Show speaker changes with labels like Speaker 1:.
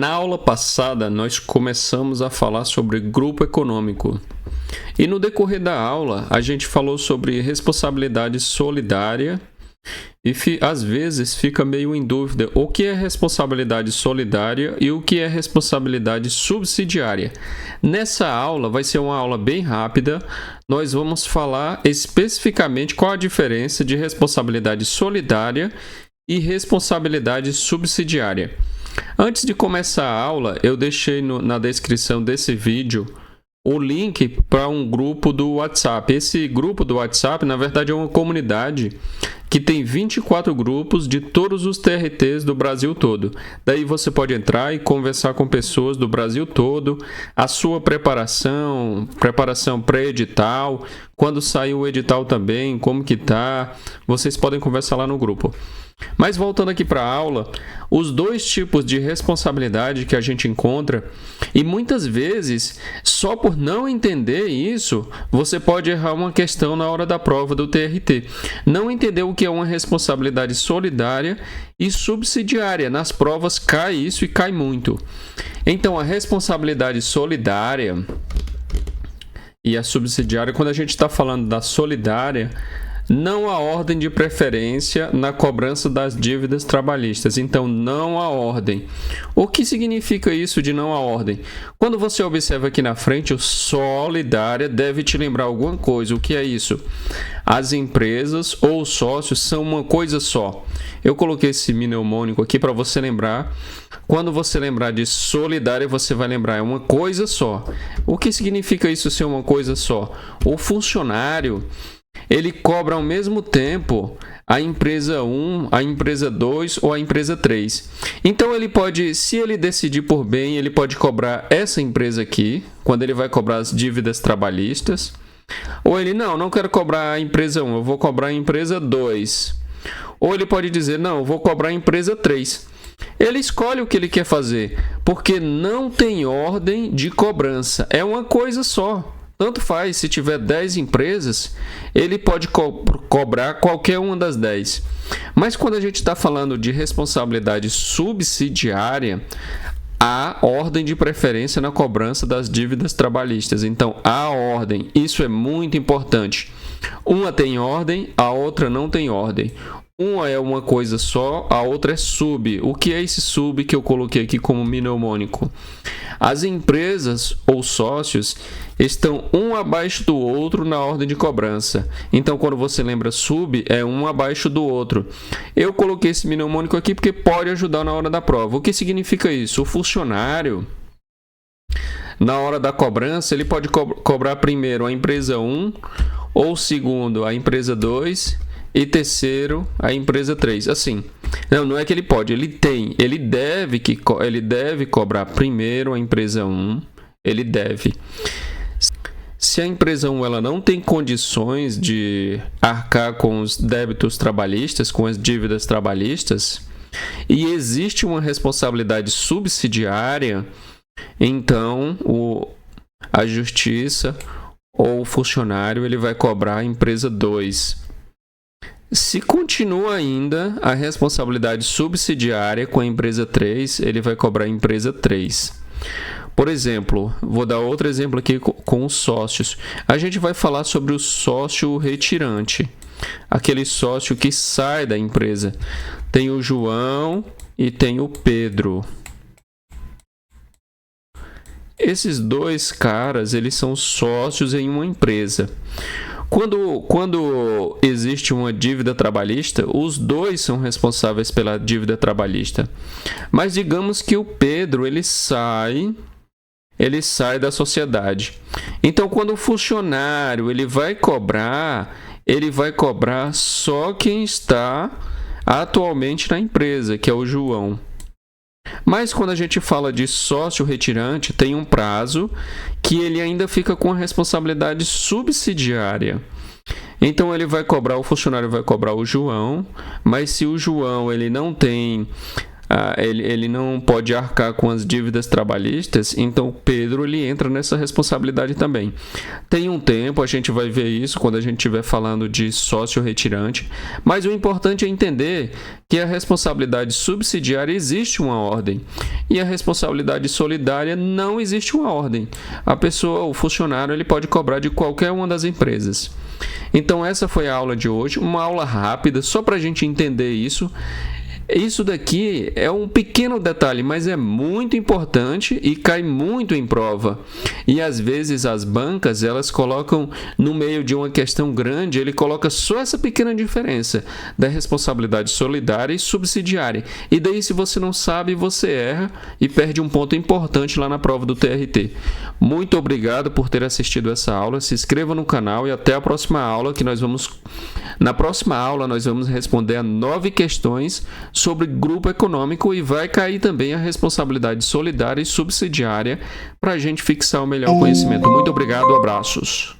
Speaker 1: Na aula passada, nós começamos a falar sobre grupo econômico. E no decorrer da aula, a gente falou sobre responsabilidade solidária e às vezes fica meio em dúvida o que é responsabilidade solidária e o que é responsabilidade subsidiária. Nessa aula, vai ser uma aula bem rápida, nós vamos falar especificamente qual a diferença de responsabilidade solidária e responsabilidade subsidiária. Antes de começar a aula, eu deixei na descrição desse vídeo o link para um grupo do WhatsApp. Esse grupo do WhatsApp, na verdade, é uma comunidade que tem 24 grupos de todos os TRTs do Brasil todo. Daí você pode entrar e conversar com pessoas do Brasil todo, a sua preparação pré-edital, quando sair o edital também, como que tá, vocês podem conversar lá no grupo. Mas voltando aqui para a aula, os dois tipos de responsabilidade que a gente encontra, e muitas vezes, só por não entender isso, você pode errar uma questão na hora da prova do TRT. Não entender o que é uma responsabilidade solidária e subsidiária. Nas provas cai isso e cai muito. Então, a responsabilidade solidária e a subsidiária, quando a gente está falando da solidária, não há ordem de preferência na cobrança das dívidas trabalhistas. Então, não há ordem. O que significa isso de não há ordem? Quando você observa aqui na frente, o solidária deve te lembrar alguma coisa. O que é isso? As empresas ou sócios são uma coisa só. Eu coloquei esse mnemônico aqui para você lembrar. Quando você lembrar de solidária, você vai lembrar, é uma coisa só. O que significa isso ser uma coisa só? O funcionário, ele cobra ao mesmo tempo a empresa 1, a empresa 2 ou a empresa 3. Então ele pode, se ele decidir por bem, ele pode cobrar essa empresa aqui, quando ele vai cobrar as dívidas trabalhistas. Ou ele, não quero cobrar a empresa 1, eu vou cobrar a empresa 2. Ou ele pode dizer, não, eu vou cobrar a empresa 3. Ele escolhe o que ele quer fazer, porque não tem ordem de cobrança, é uma coisa só. Tanto faz, se tiver 10 empresas, ele pode cobrar qualquer uma das 10. Mas quando a gente está falando de responsabilidade subsidiária, há ordem de preferência na cobrança das dívidas trabalhistas. Então, há ordem, isso é muito importante. Uma tem ordem, a outra não tem ordem. Uma é uma coisa só, a outra é sub. O que é esse sub que eu coloquei aqui como mnemônico? As empresas ou sócios estão um abaixo do outro na ordem de cobrança. Então, quando você lembra sub, é um abaixo do outro. Eu coloquei esse mnemônico aqui porque pode ajudar na hora da prova. O que significa isso? O funcionário, na hora da cobrança, ele pode cobrar primeiro a empresa 1, ou segundo a empresa 2, e terceiro a empresa 3. Assim, não é que ele pode, ele tem, ele deve cobrar primeiro a empresa 1, ele deve. Se a empresa 1 ela não tem condições de arcar com os débitos trabalhistas, com as dívidas trabalhistas, e existe uma responsabilidade subsidiária, então a justiça ou o funcionário ele vai cobrar a empresa 2. Se continua ainda a responsabilidade subsidiária com a empresa 3, ele vai cobrar a empresa 3. Por exemplo, vou dar outro exemplo aqui com os sócios. A gente vai falar sobre o sócio retirante, aquele sócio que sai da empresa. Tem o João e tem o Pedro. Esses dois caras, eles são sócios em uma empresa. Quando existe uma dívida trabalhista, os dois são responsáveis pela dívida trabalhista. Mas digamos que o Pedro ele sai da sociedade. Então, quando o funcionário ele vai cobrar só quem está atualmente na empresa, que é o João. Mas quando a gente fala de sócio retirante, tem um prazo que ele ainda fica com a responsabilidade subsidiária. Então o funcionário vai cobrar o João, mas se o João ele não tem ele não pode arcar com as dívidas trabalhistas, então Pedro ele entra nessa responsabilidade também. Tem um tempo, a gente vai ver isso quando a gente estiver falando de sócio retirante, mas o importante é entender que a responsabilidade subsidiária existe uma ordem e a responsabilidade solidária não existe uma ordem. A pessoa, o funcionário, ele pode cobrar de qualquer uma das empresas. Então essa foi a aula de hoje, uma aula rápida só para a gente entender isso. Isso daqui é um pequeno detalhe, mas é muito importante e cai muito em prova. E às vezes as bancas, elas colocam no meio de uma questão grande, ele coloca só essa pequena diferença da responsabilidade solidária e subsidiária. E daí, se você não sabe, você erra e perde um ponto importante lá na prova do TRT. Muito obrigado por ter assistido essa aula. Se inscreva no canal e até a próxima aula, que na próxima aula nós vamos responder a 9 questões sobre grupo econômico e vai cair também a responsabilidade solidária e subsidiária para a gente fixar o melhor conhecimento. Muito obrigado, abraços.